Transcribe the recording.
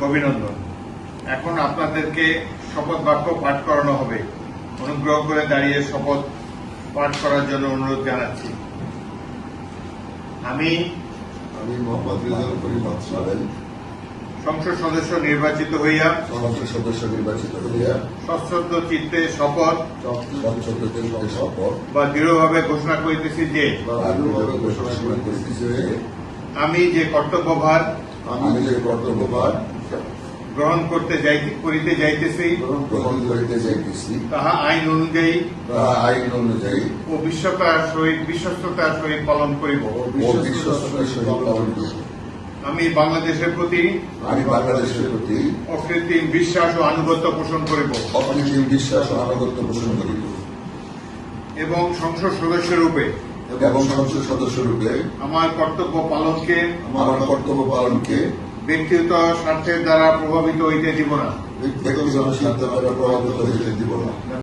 অভিনন্দন। এখন আপনাদেরকে শপথ বাক্য পাঠ করানো হবে। অনুগ্রহ করে দাঁড়িয়ে শপথ পাঠ করার জন্য অনুরোধ জানাচ্ছি। আমি মোহাম্মদ রেজাউল করিম বাদশাহ সংসদ সদস্য নির্বাচিত হইয়া সংসদ সদস্য নির্বাচিত হইয়া সশ্রদ্ধ চিত্তে শপথ শপথ বা দৃঢ়ভাবে ঘোষণা করিতেছি যে আনুভাবে ঘোষণা করিতেছি যে আমি যে কর্তব্যভার আমি যে কর্তব্যভার গ্রহণ করিতে যাইতেছি গ্রহণ করিতে যাইতেছি তাহা আইন অনুযায়ী তাহা আইন অনুযায়ী ও বিশ্বস্ততার সহিত পালন করিব। ও বিশ্বস্ততার সহিত পালন করিব। আমি বাংলাদেশের প্রতি আমি বাংলাদেশের প্রতি অকৃত্রিম বিশ্বাস ও আনুগত্য পোষণ করিব অকৃত্রিম বিশ্বাস ও আনুগত্য পোষণ করিব এবং সংসদ সদস্য রূপে এবং সংসদ সদস্য রূপে আমার কর্তব্য পালনকে আমার কর্তব্য পালনকে ব্যক্তিগত স্বার্থের দ্বারা প্রভাবিত হইতে দিব না। ব্যক্তিগত সিদ্ধান্ত দ্বারা প্রভাবিত হইতে দিব না।